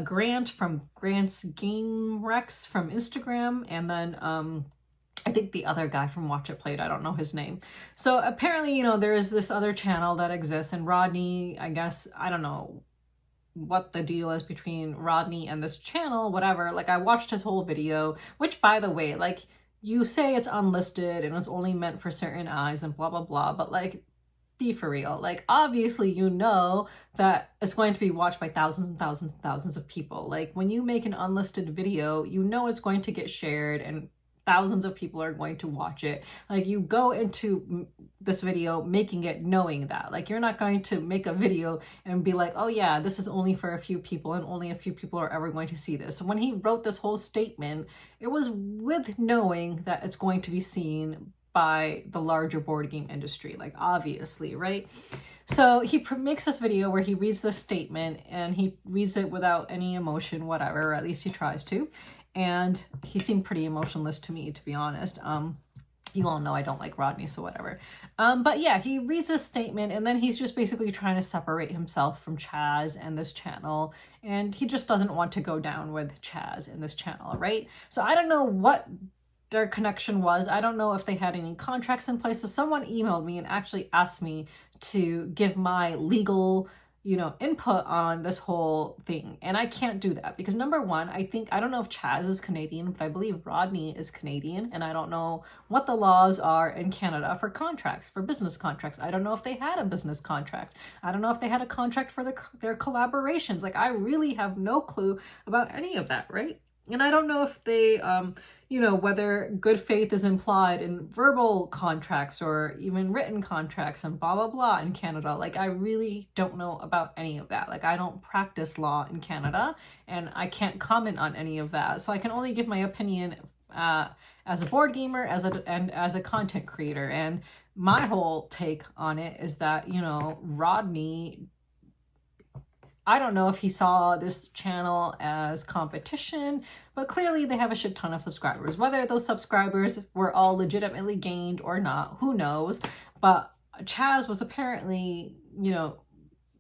Grant from Grant's Game Rex from Instagram, and then I think the other guy from Watch It Played, I don't know his name. So apparently, there is this other channel that exists, and Rodney, I guess, I don't know what the deal is between Rodney and this channel, whatever. Like, I watched his whole video, which, by the way, like, you say it's unlisted and it's only meant for certain eyes and blah, blah, blah, but like, be for real. Like, obviously, that it's going to be watched by thousands and thousands and thousands of people. Like, when you make an unlisted video, it's going to get shared and thousands of people are going to watch it. Like, you go into this video making it knowing that. Like, you're not going to make a video and be like, oh yeah, this is only for a few people and only a few people are ever going to see this. So when he wrote this whole statement, it was with knowing that it's going to be seen by the larger board game industry, like, obviously, right? So he makes this video where he reads this statement, and he reads it without any emotion, whatever, or at least he tries to. And he seemed pretty emotionless to me, to be honest. You all know I don't like Rodney, so whatever. But yeah, he reads this statement, and then he's just basically trying to separate himself from Chaz and this channel, and he just doesn't want to go down with Chaz and this channel, right? So I don't know what their connection was. I don't know if they had any contracts in place. So someone emailed me and actually asked me to give my legal input on this whole thing. And I can't do that because, number one, I don't know if Chaz is Canadian, but I believe Rodney is Canadian. And I don't know what the laws are in Canada for contracts, for business contracts. I don't know if they had a business contract. I don't know if they had a contract for their collaborations. Like, I really have no clue about any of that, right? And I don't know if they, whether good faith is implied in verbal contracts or even written contracts and blah, blah, blah in Canada. Like, I really don't know about any of that. Like, I don't practice law in Canada and I can't comment on any of that. So I can only give my opinion as a board gamer, and as a content creator. And my whole take on it is that, Rodney, I don't know if he saw this channel as competition, but clearly they have a shit ton of subscribers. Whether those subscribers were all legitimately gained or not, who knows? But Chaz was apparently,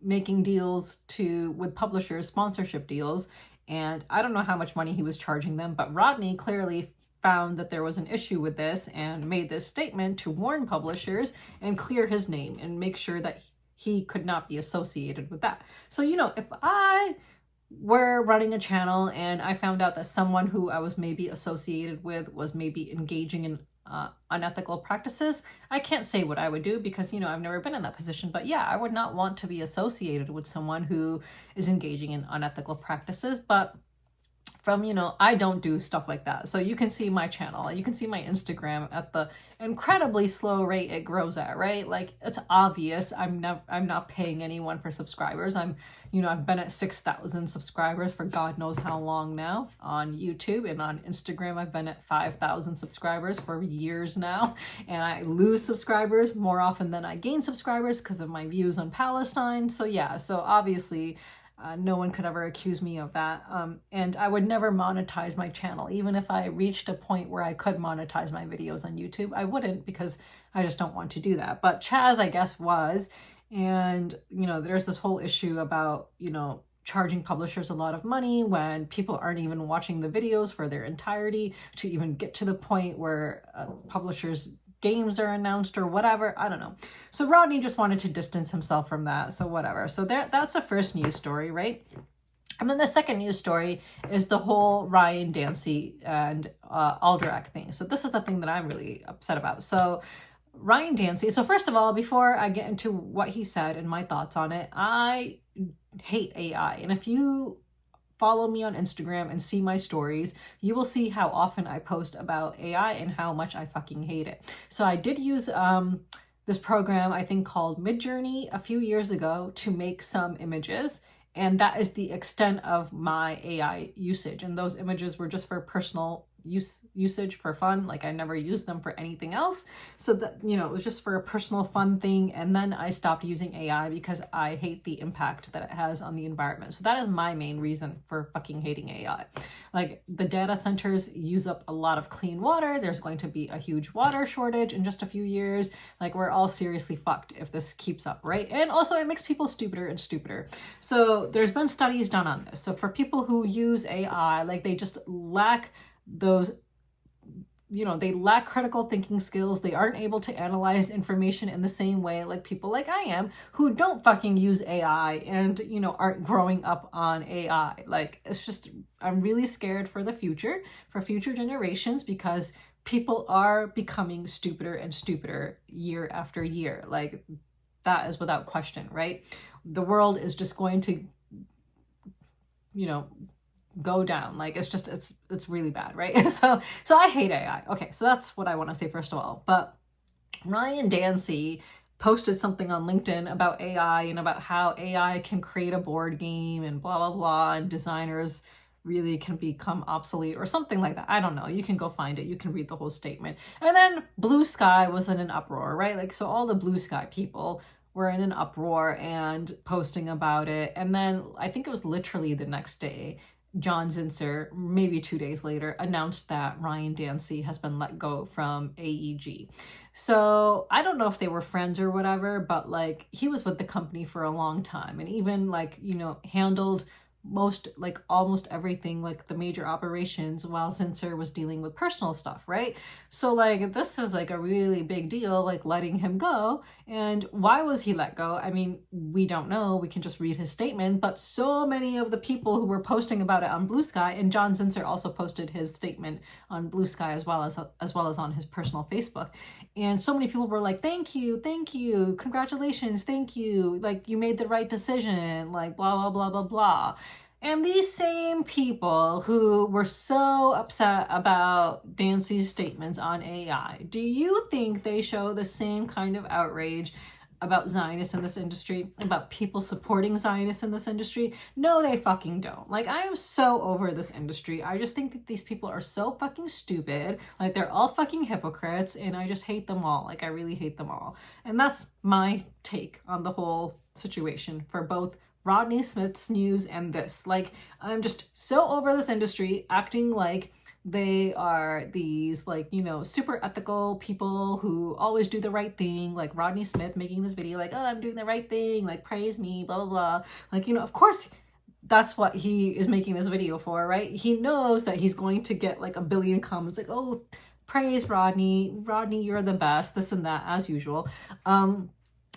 making deals with publishers, sponsorship deals, and I don't know how much money he was charging them, but Rodney clearly found that there was an issue with this and made this statement to warn publishers and clear his name and make sure that he could not be associated with that. So, if I were running a channel and I found out that someone who I was maybe associated with was maybe engaging in unethical practices, I can't say what I would do because, I've never been in that position. But yeah, I would not want to be associated with someone who is engaging in unethical practices. But I don't do stuff like that. So you can see my channel, you can see my Instagram at the incredibly slow rate it grows at, right? Like, it's obvious I'm not paying anyone for subscribers. I've been at 6,000 subscribers for God knows how long now on YouTube, and on Instagram I've been at 5,000 subscribers for years now, and I lose subscribers more often than I gain subscribers because of my views on Palestine. So yeah, so obviously no one could ever accuse me of that. And I would never monetize my channel. Even if I reached a point where I could monetize my videos on YouTube, I wouldn't, because I just don't want to do that. But Chaz, I guess, was. And, there's this whole issue about, charging publishers a lot of money when people aren't even watching the videos for their entirety to even get to the point where publishers' games are announced or whatever. I don't know. So Rodney just wanted to distance himself from that. So whatever. So that's the first news story, right? And then the second news story is the whole Ryan Dancy and Alderac thing. So this is the thing that I'm really upset about. So Ryan Dancy. So first of all, before I get into what he said and my thoughts on it, I hate AI. And if you follow me on Instagram and see my stories, you will see how often I post about AI and how much I fucking hate it. So I did use this program, I think called Midjourney, a few years ago to make some images. And that is the extent of my AI usage. And those images were just for personal usage for fun. Like, I never used them for anything else. So that, it was just for a personal fun thing. And then I stopped using AI because I hate the impact that it has on the environment. So that is my main reason for fucking hating AI. Like, the data centers use up a lot of clean water. There's going to be a huge water shortage in just a few years. Like, we're all seriously fucked if this keeps up, right? And also it makes people stupider and stupider. So there's been studies done on this. So for people who use AI, like, they just lack those, they lack critical thinking skills. They aren't able to analyze information in the same way like people like I am, who don't fucking use AI and, aren't growing up on AI. Like, it's just, I'm really scared for the future, for future generations, because people are becoming stupider and stupider year after year. Like, that is without question, right? The world is just going to, go down. Like, it's just, it's really bad, right? So I hate AI. Okay, so that's what I want to say first of all. But Ryan Dancy posted something on LinkedIn about AI and about how AI can create a board game and blah, blah, blah, and designers really can become obsolete or something like that. I don't know. You can go find it. You can read the whole statement. And then Blue Sky was in an uproar, right? Like, so all the Blue Sky people were in an uproar and posting about it. And then I think it was literally the next day, John Zinsser, maybe 2 days later, announced that Ryan Dancy has been let go from AEG. So I don't know if they were friends or whatever, but like, he was with the company for a long time and even like, handled almost everything, like the major operations, while Zinsser was dealing with personal stuff, right? So like, this is like a really big deal, like letting him go. And why was he let go? I mean, we don't know. We can just read his statement, but so many of the people who were posting about it on Blue Sky, and John Zinsser also posted his statement on Blue Sky as well as on his personal Facebook. And so many people were like, thank you, congratulations, thank you, like, you made the right decision, like, blah, blah, blah, blah, blah. And these same people who were so upset about Dancy's statements on AI, do you think they show the same kind of outrage about Zionists in this industry, about people supporting Zionists in this industry? No, they fucking don't. Like, I am so over this industry. I just think that these people are so fucking stupid. Like, they're all fucking hypocrites, and I just hate them all. Like, I really hate them all. And that's my take on the whole situation for both Rodney Smith's news and this. Like, I'm just so over this industry acting like They are these like, you know, super ethical people who always do the right thing, like Rodney Smith making this video like, oh, I'm doing the right thing, like praise me, blah, blah, blah. Like, you know, of course that's what he is making this video for, right? He knows that he's going to get like a billion comments like, oh, praise Rodney, you're the best, this and that, as usual.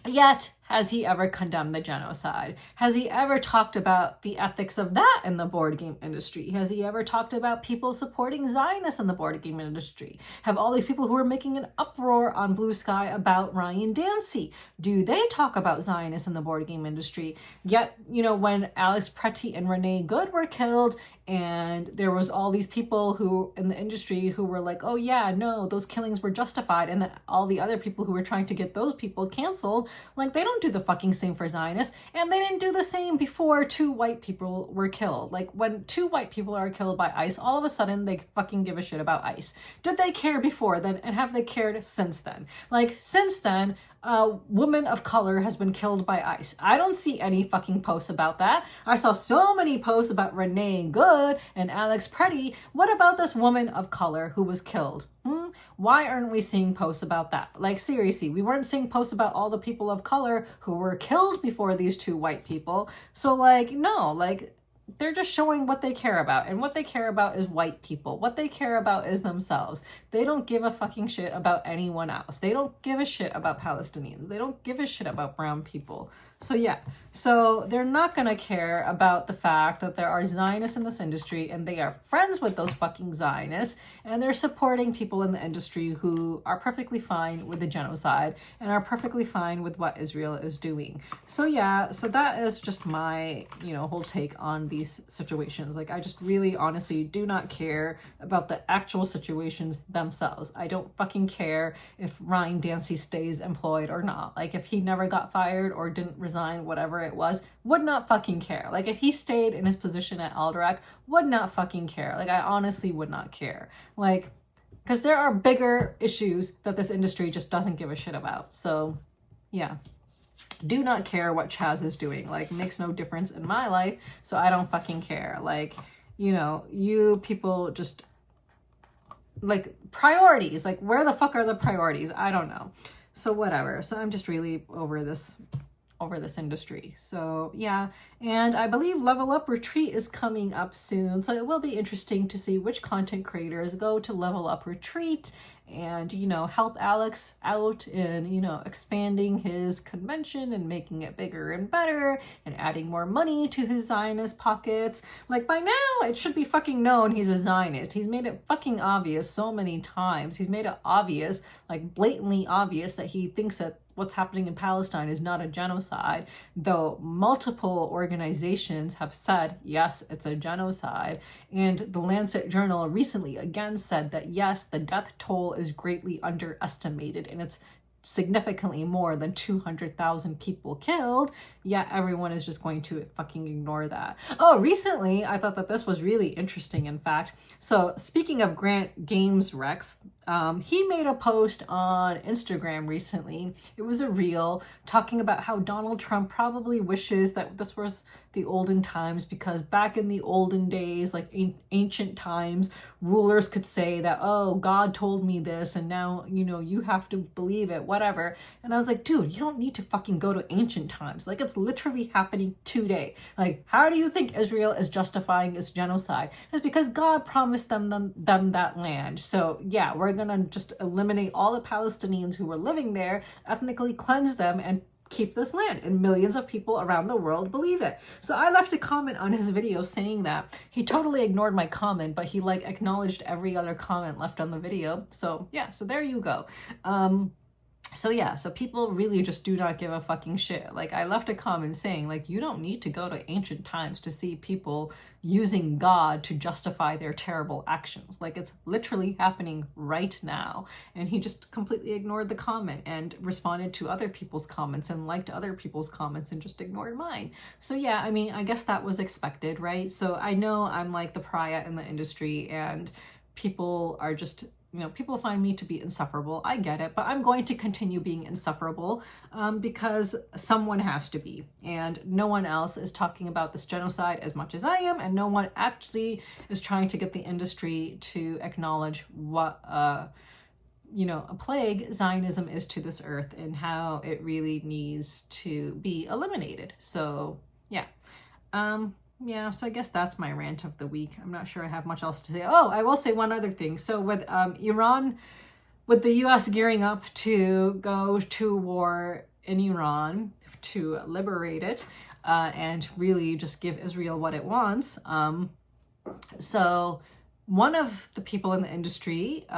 Yet, has he ever condemned the genocide? Has he ever talked about the ethics of that in the board game industry? Has he ever talked about people supporting Zionists in the board game industry? Have all these people who are making an uproar on Blue Sky about Ryan Dancy, do they talk about Zionists in the board game industry? Yet, you know, when Alex Pretty and Renee Good were killed, and there was all these people who in the industry who were like, oh yeah, no, those killings were justified, and then all the other people who were trying to get those people canceled, like they don't do the fucking same for Zionists, and they didn't do the same before 2 white people were killed. Like when 2 white people are killed by ICE, all of a sudden they fucking give a shit about ICE. Did they care before then, and have they cared since then? Like since then, a woman of color has been killed by ICE. I don't see any fucking posts about that. I saw so many posts about Renee Good and Alex Pretty. What about this woman of color who was killed? Why aren't we seeing posts about that? Like seriously, we weren't seeing posts about all the people of color who were killed before these 2 white people. So like, no, like they're just showing what they care about, and what they care about is white people. What they care about is themselves. They don't give a fucking shit about anyone else. They don't give a shit about Palestinians. They don't give a shit about brown people. So yeah, so they're not gonna care about the fact that there are Zionists in this industry, and they are friends with those fucking Zionists, and they're supporting people in the industry who are perfectly fine with the genocide and are perfectly fine with what Israel is doing. So yeah, so that is just my, you know, whole take on these situations. Like I just really honestly do not care about the actual situations themselves. I don't fucking care if Ryan Dancy stays employed or not. Like if he never got fired or didn't resign, whatever it was, would not fucking care. Like if he stayed in his position at Alderac, would not fucking care. Like I honestly would not care. Like, because there are bigger issues that this industry just doesn't give a shit about. So yeah, do not care what Chaz is doing. Like makes no difference in my life, so I don't fucking care. Like, you know, you people just like priorities, like where the fuck are the priorities? I don't know. So whatever. So I'm just really over this industry. So yeah, and I believe Level Up Retreat is coming up soon, so it will be interesting to see which content creators go to Level Up Retreat and, you know, help Alex out in, you know, expanding his convention and making it bigger and better and adding more money to his Zionist pockets. Like by now it should be fucking known he's a Zionist. He's made it fucking obvious so many times. He's made it obvious, like blatantly obvious, that he thinks that what's happening in Palestine is not a genocide, though multiple organizations have said, yes, it's a genocide. And the Lancet Journal recently again said that, yes, the death toll is greatly underestimated and it's significantly more than 200,000 people killed, yet everyone is just going to fucking ignore that. Oh, recently, I thought that this was really interesting, in fact. So speaking of Grant Games Rex, he made a post on Instagram recently. It was a reel talking about how Donald Trump probably wishes that this was the olden times, because back in the olden days, like ancient times, rulers could say that, oh, God told me this, and now, you know, you have to believe it, whatever. And I was like, dude, you don't need to fucking go to ancient times. Like, it's literally happening today. Like, how do you think Israel is justifying its genocide? It's because God promised them that land. So yeah, we're gonna just eliminate all the Palestinians who were living there, ethnically cleanse them, and keep this land. And millions of people around the world believe it. So I left a comment on his video saying that. He totally ignored my comment, but he like acknowledged every other comment left on the video. So yeah, so there you go. So yeah, so people really just do not give a fucking shit. Like, I left a comment saying, like, you don't need to go to ancient times to see people using God to justify their terrible actions. Like, it's literally happening right now. And he just completely ignored the comment and responded to other people's comments and liked other people's comments and just ignored mine. So yeah, I mean, I guess that was expected, right? So I know I'm like the pariah in the industry and people are just, you know, people find me to be insufferable. I get it, but I'm going to continue being insufferable because someone has to be. And no one else is talking about this genocide as much as I am. And no one actually is trying to get the industry to acknowledge what, you know, a plague Zionism is to this earth and how it really needs to be eliminated. So, yeah. Yeah, so I guess that's my rant of the week. I'm not sure I have much else to say. Oh, I will say one other thing. So with Iran, with the US gearing up to go to war in Iran to liberate it and really just give Israel what it wants. So one of the people in the industry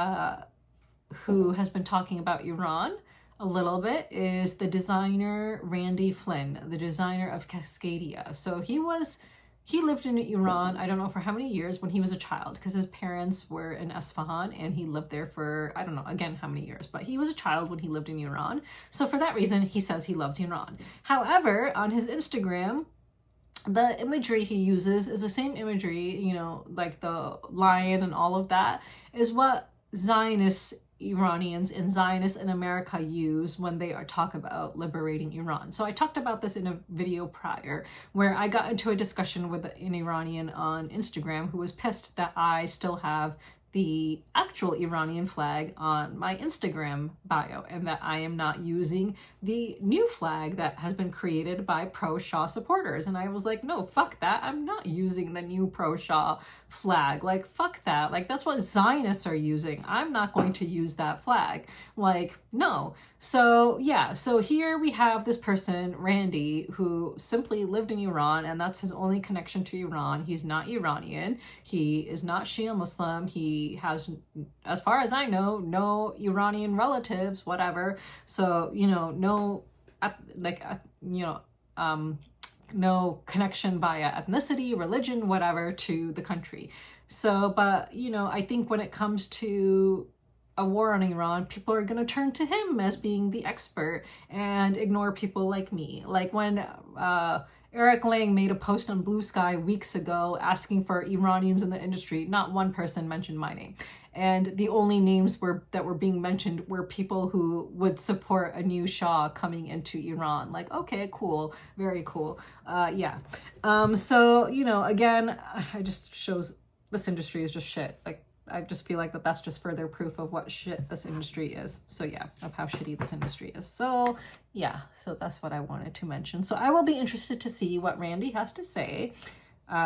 who has been talking about Iran a little bit is the designer Randy Flynn, the designer of Cascadia. So he lived in Iran, I don't know for how many years, when he was a child, because his parents were in Isfahan and he lived there for, I don't know, again, how many years, but he was a child when he lived in Iran. So for that reason, he says he loves Iran. However, on his Instagram, the imagery he uses is the same imagery, you know, like the lion and all of that, is what Zionist Iranians and Zionists in America use when they talk about liberating Iran. So I talked about this in a video prior where I got into a discussion with an Iranian on Instagram who was pissed that I still have the actual Iranian flag on my Instagram bio and that I am not using the new flag that has been created by pro-Shah supporters. And I was like, no, fuck that. I'm not using the new pro-Shah flag. Like, fuck that. Like, that's what Zionists are using. I'm not going to use that flag. Like, no. So yeah, so here we have this person, Randy, who simply lived in Iran, and that's his only connection to Iran. He's not Iranian. He is not Shia Muslim. He has, as far as I know, no Iranian relatives, whatever. So, you know, no, no connection via ethnicity, religion, whatever, to the country. So, but, you know, I think when it comes to a war on Iran, people are going to turn to him as being the expert and ignore people like me. Like when Eric Lang made a post on Blue Sky weeks ago asking for Iranians in the industry, not one person mentioned my name. And the only names that were being mentioned were people who would support a new Shah coming into Iran. Like, okay, cool, very cool. Yeah. So, you know, again, I just shows this industry is just shit. Like, I just feel like that's just further proof of what shit this industry is. So yeah, of how shitty this industry is. So yeah, so that's what I wanted to mention. So I will be interested to see what Randy has to say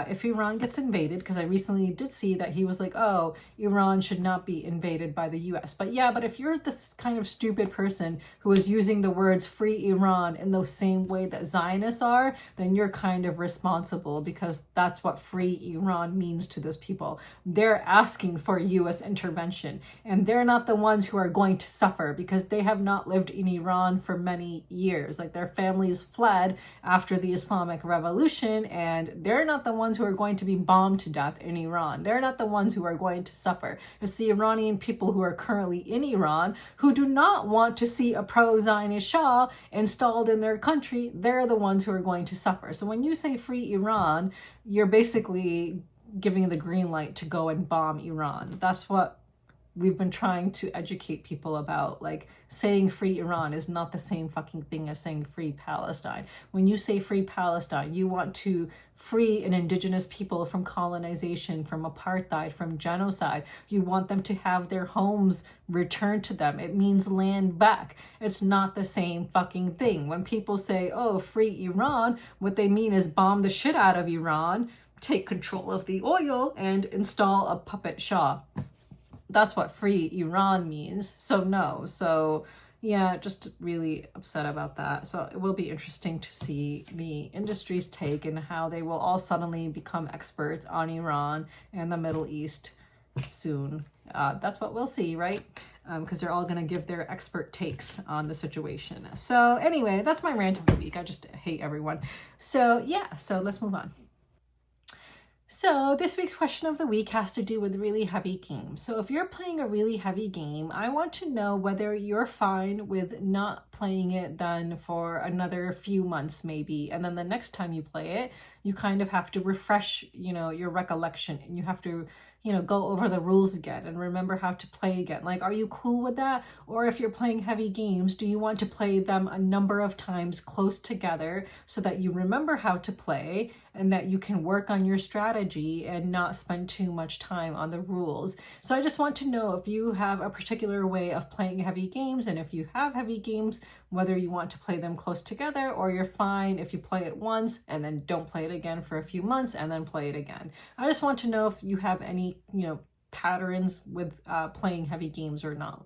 if Iran gets invaded, because I recently did see that he was like, oh, Iran should not be invaded by the US. But yeah, but if you're this kind of stupid person who is using the words free Iran in the same way that Zionists are, then you're kind of responsible, because that's what free Iran means to those people. They're asking for US intervention, and they're not the ones who are going to suffer because they have not lived in Iran for many years. Like, their families fled after the Islamic Revolution, and they're not the ones who are going to be bombed to death in Iran. They're not the ones who are going to suffer. It's the Iranian people who are currently in Iran who do not want to see a pro-Zionist Shah installed in their country. They're the ones who are going to suffer. So when you say free Iran, you're basically giving the green light to go and bomb Iran. That's what we've been trying to educate people about. Like, saying free Iran is not the same fucking thing as saying free Palestine. When you say free Palestine, you want to free an indigenous people from colonization, from apartheid, from genocide. You want them to have their homes returned to them. It means land back. It's not the same fucking thing. When people say, oh, free Iran, what they mean is bomb the shit out of Iran, take control of the oil, and install a puppet Shah. That's what free Iran means. So no. So yeah, just really upset about that. So it will be interesting to see the industry's take and how they will all suddenly become experts on Iran and the Middle East soon. That's what we'll see, right? Because they're all going to give their expert takes on the situation. So anyway, that's my rant of the week. I just hate everyone. So yeah, so let's move on. So this week's question of the week has to do with really heavy games. So if you're playing a really heavy game, I want to know whether you're fine with not playing it then for another few months maybe. And then the next time you play it, you kind of have to refresh, your recollection, and you have to, go over the rules again and remember how to play again. Like, are you cool with that? Or if you're playing heavy games, do you want to play them a number of times close together so that you remember how to play and that you can work on your strategy and not spend too much time on the rules? So I just want to know if you have a particular way of playing heavy games, and if you have heavy games, whether you want to play them close together, or you're fine if you play it once and then don't play it again for a few months and then play it again. I just want to know if you have any, patterns with playing heavy games or not,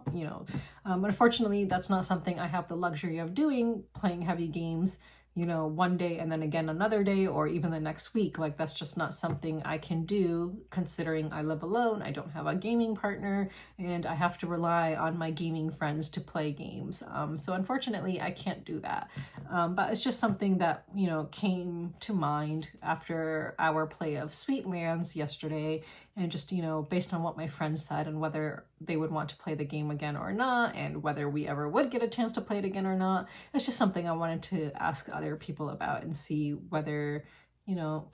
Unfortunately, that's not something I have the luxury of doing, playing heavy games, one day and then again another day, or even the next week. Like, that's just not something I can do, considering I live alone, I don't have a gaming partner, and I have to rely on my gaming friends to play games. So unfortunately, I can't do that. But it's just something that, came to mind after our play of Sweetlands yesterday, and just, based on what my friends said and whether they would want to play the game again or not, and whether we ever would get a chance to play it again or not. It's just something I wanted to ask other people about and see whether,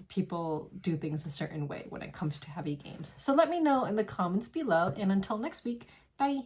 people do things a certain way when it comes to heavy games. So let me know in the comments below, and until next week, bye!